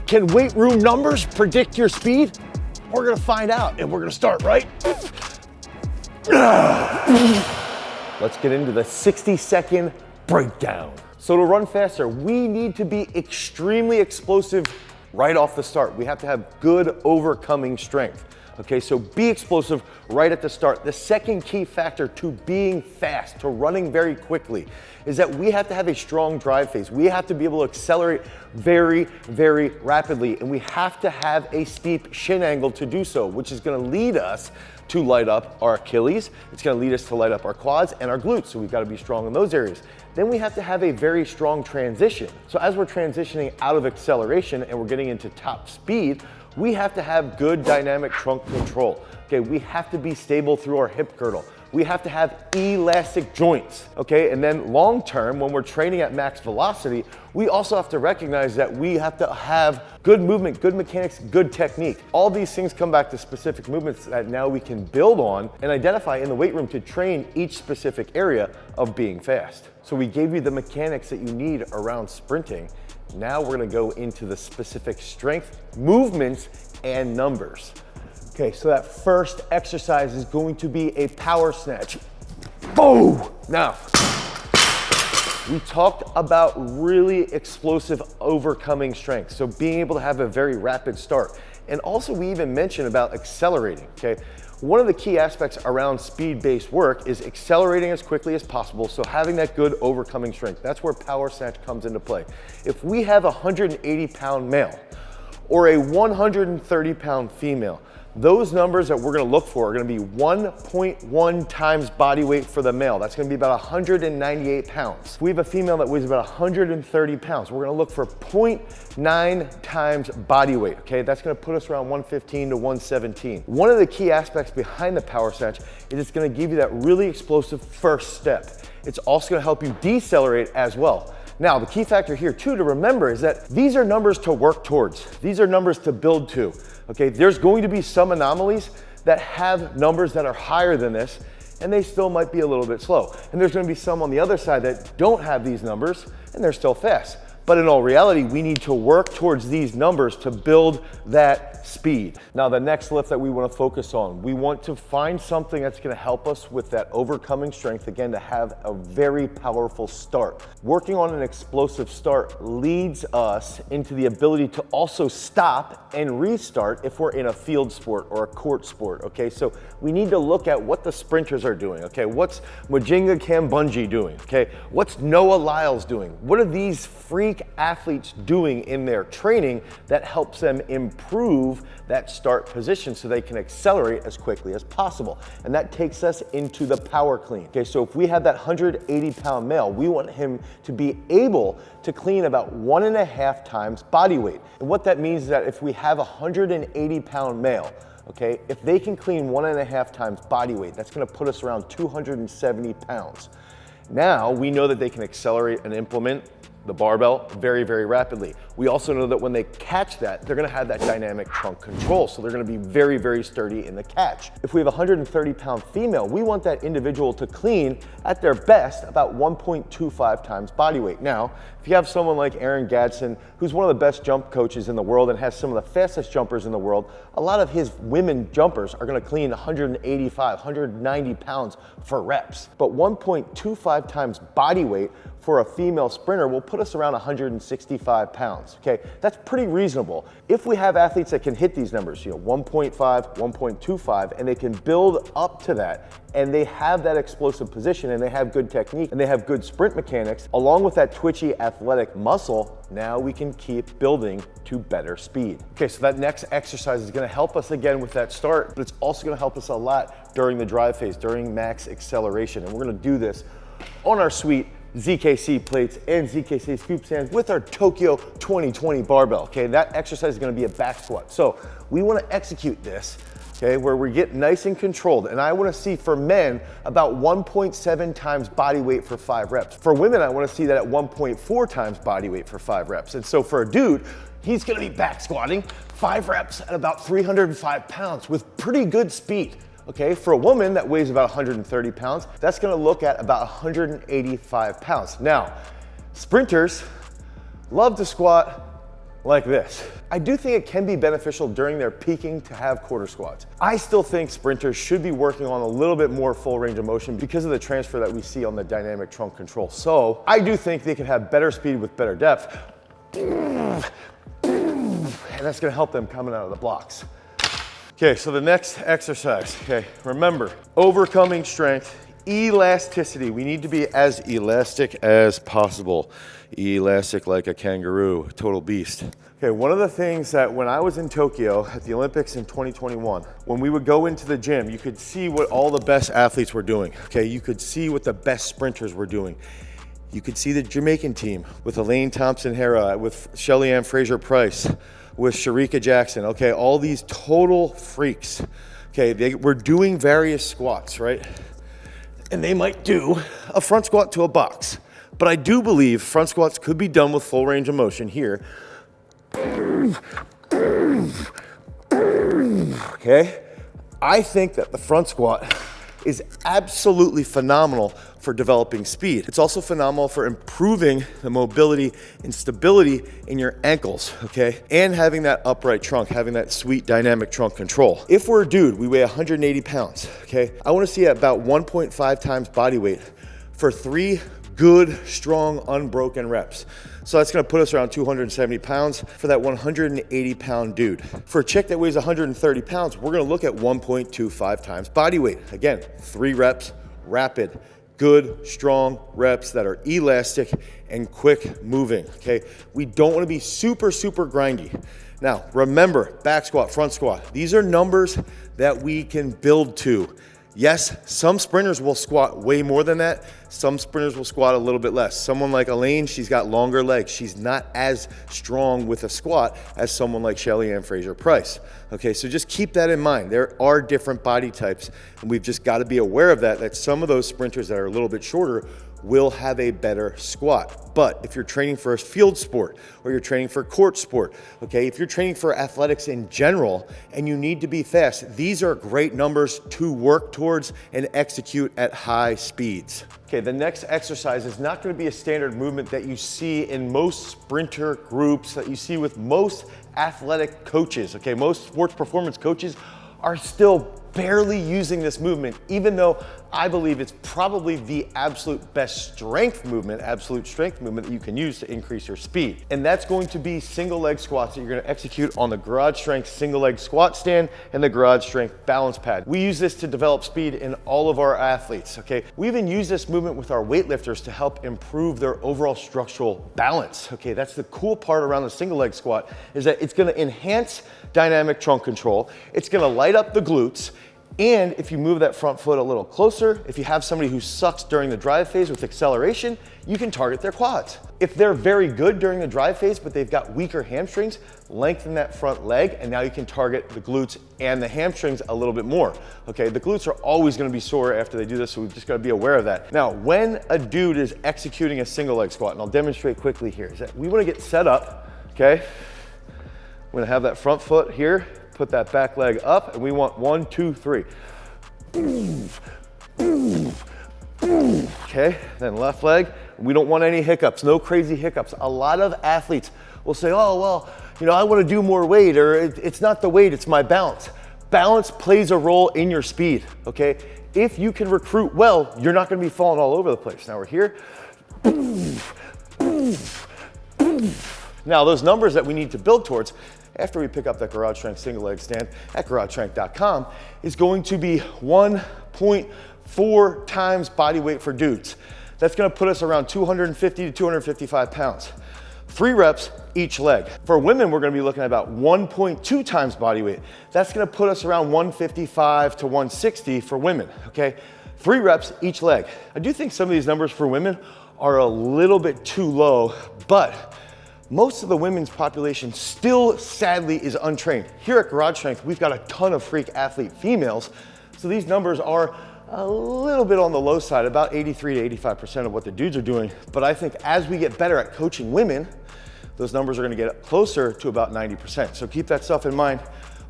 Can weight room numbers predict your speed? We're gonna find out, and we're gonna start right. Let's get into the 60-second breakdown. So to run faster, we need to be extremely explosive right off the start. We have to have good overcoming strength. Okay, so be explosive right at the start. The second key factor to being fast, to running very quickly, is that we have to have a strong drive phase. We have to be able to accelerate very, very rapidly, and we have to have a steep shin angle to do so, which is gonna lead us to light up our Achilles. It's gonna lead us to light up our quads and our glutes, so we've gotta be strong in those areas. Then we have to have a very strong transition. So as we're transitioning out of acceleration and we're getting into top speed, we have to have good dynamic trunk control. Okay, we have to be stable through our hip girdle. We have to have elastic joints, okay? And then long term, when we're training at max velocity, we also have to recognize that we have to have good movement, good mechanics, good technique. All these things come back to specific movements that now we can build on and identify in the weight room to train each specific area of being fast. So we gave you the mechanics that you need around sprinting. Now we're gonna go into the specific strength, movements, and numbers. Okay, so that first exercise is going to be a power snatch. Boom! Now, we talked about really explosive overcoming strength, so being able to have a very rapid start. And also we even mentioned about accelerating, okay? One of the key aspects around speed-based work is accelerating as quickly as possible, so having that good overcoming strength. That's where power snatch comes into play. If we have a 180-pound male or a 130-pound female, those numbers that we're gonna look for are gonna be 1.1 times body weight for the male. That's gonna be about 198 pounds. If we have a female that weighs about 130 pounds, we're gonna look for 0.9 times body weight, okay? That's gonna put us around 115 to 117. One of the key aspects behind the power snatch is it's gonna give you that really explosive first step. It's also gonna help you decelerate as well. Now, the key factor here too to remember is that these are numbers to work towards. These are numbers to build to, okay? There's going to be some anomalies that have numbers that are higher than this, and they still might be a little bit slow. And there's gonna be some on the other side that don't have these numbers, and they're still fast. But in all reality, we need to work towards these numbers to build that speed. Now, the next lift that we want to focus on, we want to find something that's going to help us with that overcoming strength, again, to have a very powerful start. Working on an explosive start leads us into the ability to also stop and restart if we're in a field sport or a court sport, okay? So we need to look at what the sprinters are doing, okay? What's Mujinga Kambunji doing, okay? What's Noah Lyles doing? What are these freak athletes doing in their training that helps them improve that start position so they can accelerate as quickly as possible? And that takes us into the power clean. Okay, so if we have that 180-pound male, we want him to be able to clean about 1.5 times body weight. And what that means is that if we have a 180-pound male, okay, if they can clean 1.5 times body weight, that's gonna put us around 270 pounds. Now we know that they can accelerate and implement the barbell very, very rapidly. We also know that when they catch that, they're gonna have that dynamic trunk control, so they're gonna be very, very sturdy in the catch. If we have a 130-pound female, we want that individual to clean at their best about 1.25 times body weight. Now, if you have someone like Aaron Gadsden, who's one of the best jump coaches in the world and has some of the fastest jumpers in the world, a lot of his women jumpers are gonna clean 185, 190 pounds for reps. But 1.25 times body weight for a female sprinter will put us around 165 pounds, okay? That's pretty reasonable. If we have athletes that can hit these numbers, 1.5, 1.25, and they can build up to that, and they have that explosive position, and they have good technique, and they have good sprint mechanics, along with that twitchy athletic muscle, now we can keep building to better speed. Okay, so that next exercise is gonna help us again with that start, but it's also gonna help us a lot during the drive phase, during max acceleration. And we're gonna do this on our sweet ZKC plates and ZKC scoop stands with our Tokyo 2020 barbell, okay? That exercise is gonna be a back squat. So we wanna execute this, okay, where we get nice and controlled. And I wanna see for men about 1.7 times body weight for 5 reps. For women, I wanna see that at 1.4 times body weight for 5 reps. And so for a dude, he's gonna be back squatting 5 reps at about 305 pounds with pretty good speed. Okay, for a woman that weighs about 130 pounds, that's gonna look at about 185 pounds. Now, sprinters, love to squat like this. I do think it can be beneficial during their peaking to have quarter squats. I still think sprinters should be working on a little bit more full range of motion because of the transfer that we see on the dynamic trunk control. So I do think they can have better speed with better depth. And that's gonna help them coming out of the blocks. Okay, so the next exercise, okay, remember, overcoming strength, elasticity. We need to be as elastic as possible. Elastic like a kangaroo, total beast. Okay, one of the things that when I was in Tokyo at the Olympics in 2021, when we would go into the gym, you could see what all the best athletes were doing. Okay, you could see what the best sprinters were doing. You could see the Jamaican team with Elaine Thompson-Herah, with Shelly-Ann Fraser-Price, with Sharika Jackson. Okay, all these total freaks. Okay, they were doing various squats, right? And they might do a front squat to a box. But I do believe front squats could be done with full range of motion here. Okay? I think that the front squat is absolutely phenomenal for developing speed. It's also phenomenal for improving the mobility and stability in your ankles, okay? And having that upright trunk, having that sweet dynamic trunk control. If we're a dude, we weigh 180 pounds, okay? I wanna see about 1.5 times body weight for 3 good, strong, unbroken reps. So that's gonna put us around 270 pounds for that 180 pound dude. For a chick that weighs 130 pounds, we're gonna look at 1.25 times body weight. Again, 3 reps, rapid, good, strong reps that are elastic and quick moving, okay? We don't wanna be super, super grindy. Now, remember, back squat, front squat. These are numbers that we can build to. Yes, some sprinters will squat way more than that. Some sprinters will squat a little bit less. Someone like Elaine, she's got longer legs. She's not as strong with a squat as someone like Shelly-Ann Fraser-Price. Okay, so just keep that in mind. There are different body types, and we've just got to be aware of that some of those sprinters that are a little bit shorter will have a better squat. But if you're training for a field sport or you're training for court sport, okay, if you're training for athletics in general and you need to be fast, these are great numbers to work towards and execute at high speeds. Okay, the next exercise is not going to be a standard movement that you see in most sprinter groups, that you see with most athletic coaches. Okay, most sports performance coaches are still barely using this movement, even though I believe it's probably the absolute best strength movement, absolute strength movement that you can use to increase your speed. And that's going to be single leg squats that you're gonna execute on the garage strength single leg squat stand and the garage strength balance pad. We use this to develop speed in all of our athletes, okay? We even use this movement with our weightlifters to help improve their overall structural balance, okay? That's the cool part around the single leg squat, is that it's gonna enhance dynamic trunk control, it's gonna light up the glutes, and if you move that front foot a little closer, if you have somebody who sucks during the drive phase with acceleration, you can target their quads. If they're very good during the drive phase, but they've got weaker hamstrings, lengthen that front leg, and now you can target the glutes and the hamstrings a little bit more. Okay, the glutes are always gonna be sore after they do this, so we've just gotta be aware of that. Now, when a dude is executing a single leg squat, and I'll demonstrate quickly here, is that we wanna get set up, okay? We're gonna have that front foot here, put that back leg up, and we want 1, 2, 3. Okay, then left leg. We don't want any hiccups, no crazy hiccups. A lot of athletes will say, oh, well, you know, I want to do more weight, or it's not the weight, it's my balance. Balance plays a role in your speed, okay? If you can recruit well, you're not going to be falling all over the place. Now we're here. Now those numbers that we need to build towards after we pick up that garage strength single leg stand at garagestrength.com is going to be 1.4 times body weight for dudes. That's gonna put us around 250 to 255 pounds. 3 reps each leg. For women, we're gonna be looking at about 1.2 times body weight. That's gonna put us around 155 to 160 for women, okay? 3 reps each leg. I do think some of these numbers for women are a little bit too low, but most of the women's population still sadly is untrained. Here at Garage Strength, we've got a ton of freak athlete females, so these numbers are a little bit on the low side, about 83 to 85% of what the dudes are doing. But I think as we get better at coaching women, those numbers are gonna get closer to about 90%. So keep that stuff in mind.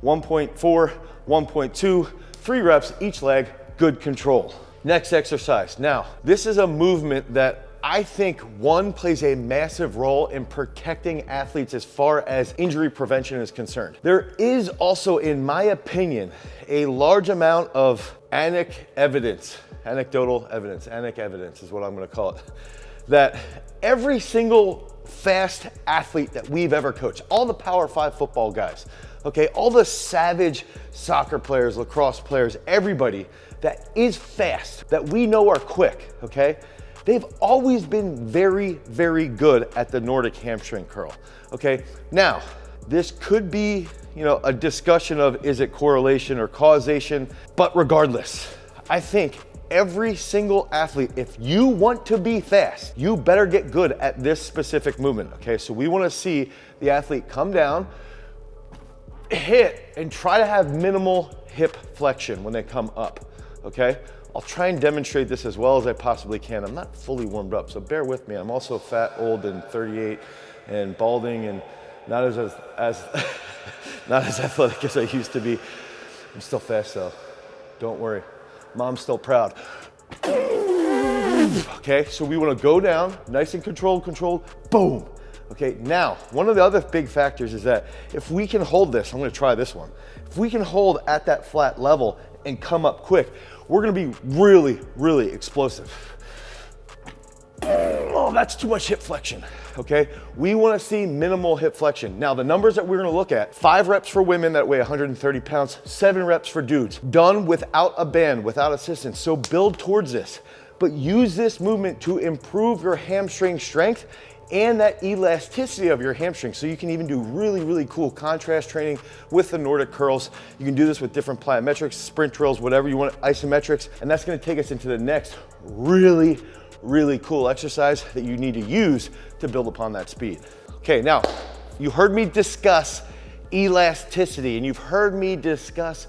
1.4, 1.2, 3 reps each leg, good control. Next exercise. Now, this is a movement that I think one plays a massive role in protecting athletes as far as injury prevention is concerned. There is also, in my opinion, a large amount of anecdotal evidence is what I'm gonna call it, that every single fast athlete that we've ever coached, all the Power 5 football guys, okay, all the savage soccer players, lacrosse players, everybody that is fast, that we know are quick, okay, they've always been very, very good at the Nordic hamstring curl, okay? Now, this could be, a discussion of is it correlation or causation, but regardless, I think every single athlete, if you want to be fast, you better get good at this specific movement, okay? So we wanna see the athlete come down, hit, and try to have minimal hip flexion when they come up, okay? I'll try and demonstrate this as well as I possibly can. I'm not fully warmed up, so bear with me. I'm also fat, old, and 38, and balding, and not as not as athletic as I used to be. I'm still fast though, don't worry. Mom's still proud. Okay, so we wanna go down, nice and controlled, boom. Okay, now, one of the other big factors is that if we can hold this, I'm gonna try this one. If we can hold at that flat level and come up quick, we're gonna be really, really explosive. Oh, that's too much hip flexion, okay? We wanna see minimal hip flexion. Now, the numbers that we're gonna look at, 5 reps for women that weigh 130 pounds, 7 reps for dudes, done without a band, without assistance. So build towards this, but use this movement to improve your hamstring strength and that elasticity of your hamstring. So you can even do really, really cool contrast training with the Nordic curls. You can do this with different plyometrics, sprint drills, whatever you want, isometrics, and that's gonna take us into the next really, really cool exercise that you need to use to build upon that speed. Okay, now, you heard me discuss elasticity, and you've heard me discuss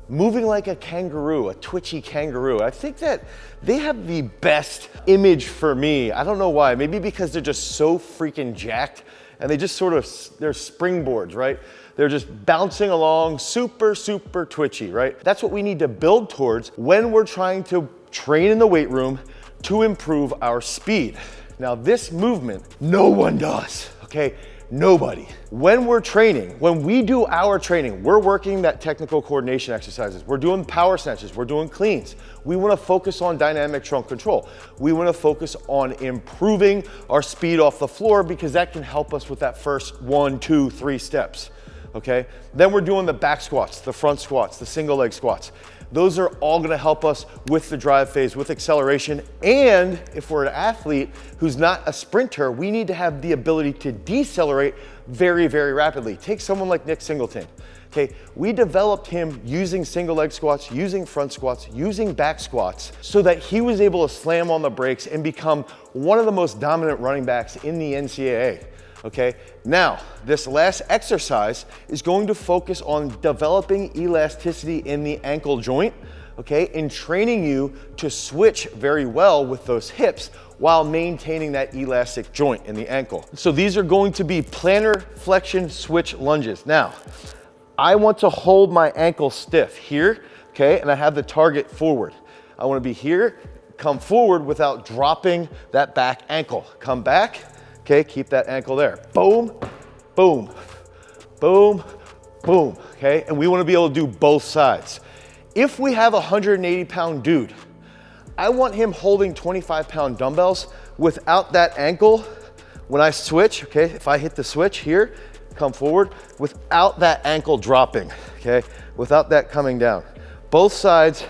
moving like a kangaroo, a twitchy kangaroo. I think that they have the best image for me. I don't know why, maybe because they're just so freaking jacked and they just sort of, they're springboards, right? They're just bouncing along, super, super twitchy, right? That's what we need to build towards when we're trying to train in the weight room to improve our speed. Now this movement, no one does, okay? Nobody. When we're training, when we do our training, we're working that technical coordination exercises. We're doing power snatches, we're doing cleans. We wanna focus on dynamic trunk control. We wanna focus on improving our speed off the floor because that can help us with that first 1, 2, 3 steps, okay? Then we're doing the back squats, the front squats, the single leg squats. Those are all gonna help us with the drive phase, with acceleration. And if we're an athlete who's not a sprinter, we need to have the ability to decelerate very, very rapidly. Take someone like Nick Singleton. Okay, we developed him using single leg squats, using front squats, using back squats, so that he was able to slam on the brakes and become one of the most dominant running backs in the NCAA. Okay, now this last exercise is going to focus on developing elasticity in the ankle joint, okay, and training you to switch very well with those hips while maintaining that elastic joint in the ankle. So these are going to be plantar flexion switch lunges. Now, I want to hold my ankle stiff here, okay, and I have the target forward. I want to be here, come forward without dropping that back ankle. Come back. Okay, keep that ankle there. Boom, boom, boom, boom, okay? And we wanna be able to do both sides. If we have a 180-pound dude, I want him holding 25-pound dumbbells without that ankle. When I switch, okay, if I hit the switch here, come forward, without that ankle dropping, okay? Without that coming down. Both sides,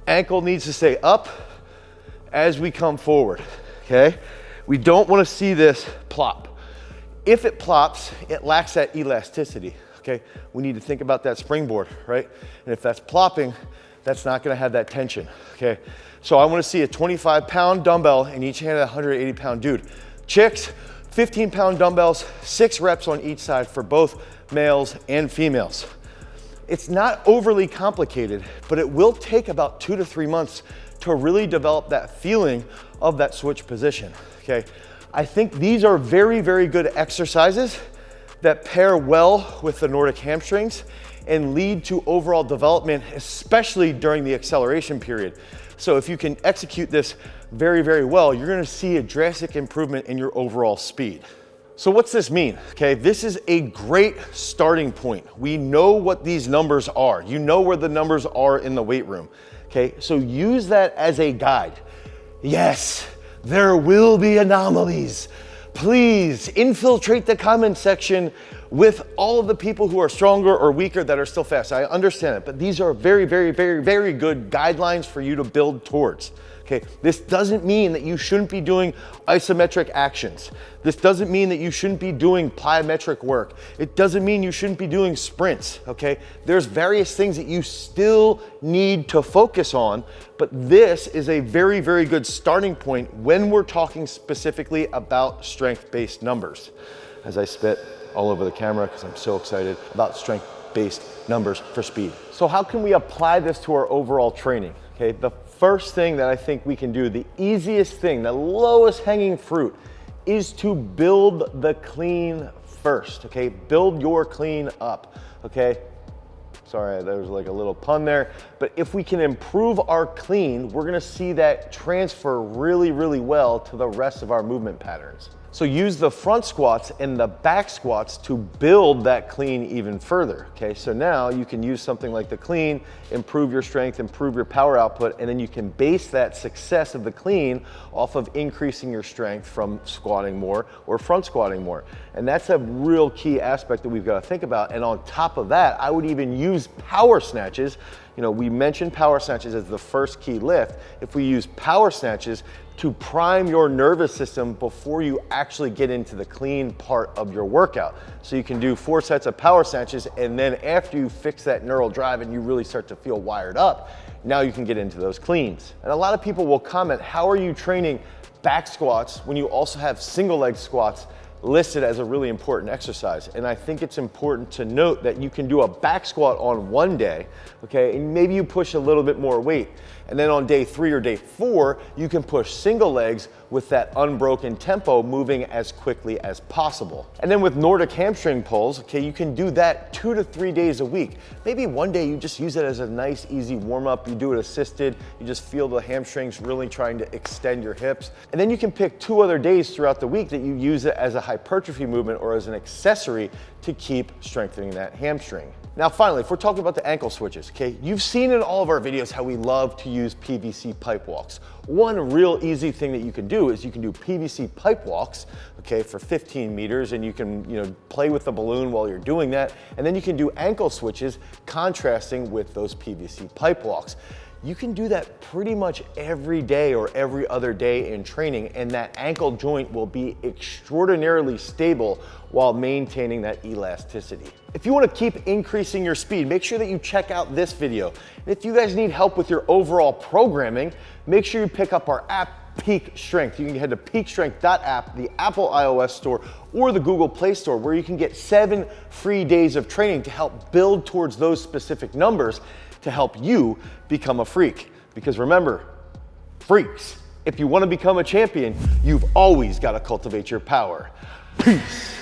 ankle needs to stay up as we come forward, okay? We don't want to see this plop. If it plops, it lacks that elasticity, okay? We need to think about that springboard, right? And if that's plopping, that's not going to have that tension, okay? So I want to see a 25-pound dumbbell in each hand of a 180-pound dude. Chicks, 15-pound dumbbells, 6 reps on each side for both males and females. It's not overly complicated, but it will take about 2 to 3 months to really develop that feeling of that switch position, okay? I think these are very, very good exercises that pair well with the Nordic hamstrings and lead to overall development, especially during the acceleration period. So if you can execute this very, very well, you're gonna see a drastic improvement in your overall speed. So what's this mean? Okay, this is a great starting point. We know what these numbers are. You know where the numbers are in the weight room. Okay, so use that as a guide. Yes, there will be anomalies. Please infiltrate the comment section with all of the people who are stronger or weaker that are still fast. I understand it, but these are very, very, very, very good guidelines for you to build towards. Okay, this doesn't mean that you shouldn't be doing isometric actions. This doesn't mean that you shouldn't be doing plyometric work. It doesn't mean you shouldn't be doing sprints, okay? There's various things that you still need to focus on, but this is a very, very good starting point when we're talking specifically about strength-based numbers. As I spit all over the camera because I'm so excited about strength-based numbers for speed. So how can we apply this to our overall training? Okay, the first thing that I think we can do, the easiest thing, the lowest hanging fruit, is to build the clean first, okay? Build your clean up, okay? Sorry, there was like a little pun there, but if we can improve our clean, we're gonna see that transfer really, really well to the rest of our movement patterns. So use the front squats and the back squats to build that clean even further, okay? So now you can use something like the clean, improve your strength, improve your power output, and then you can base that success of the clean off of increasing your strength from squatting more or front squatting more. And that's a real key aspect that we've got to think about. And on top of that, I would even use power snatches. You know, we mentioned power snatches as the first key lift. If we use power snatches to prime your nervous system before you actually get into the clean part of your workout. So you can do 4 sets of power snatches, and then after you fix that neural drive and you really start to feel wired up, now you can get into those cleans. And a lot of people will comment, how are you training back squats when you also have single leg squats listed as a really important exercise? And I think it's important to note that you can do a back squat on one day, okay, and maybe you push a little bit more weight. And then on day 3 or day 4, you can push single legs with that unbroken tempo moving as quickly as possible. And then with Nordic hamstring pulls, okay, you can do that 2 to 3 days a week. Maybe one day you just use it as a nice, easy warm up. You do it assisted. You just feel the hamstrings really trying to extend your hips. And then you can pick 2 other days throughout the week that you use it as a hypertrophy movement or as an accessory to keep strengthening that hamstring. Now finally, if we're talking about the ankle switches, okay, you've seen in all of our videos how we love to use PVC pipe walks. One real easy thing that you can do is you can do PVC pipe walks, okay, for 15 meters, and you can, play with the balloon while you're doing that, and then you can do ankle switches contrasting with those PVC pipe walks. You can do that pretty much every day or every other day in training, and that ankle joint will be extraordinarily stable while maintaining that elasticity. If you want to keep increasing your speed, make sure that you check out this video. And if you guys need help with your overall programming, make sure you pick up our app, Peak Strength. You can head to peakstrength.app, the Apple iOS store, or the Google Play Store, where you can get 7 free days of training to help build towards those specific numbers to help you become a freak. Because remember, freaks, if you want to become a champion, you've always got to cultivate your power. Peace.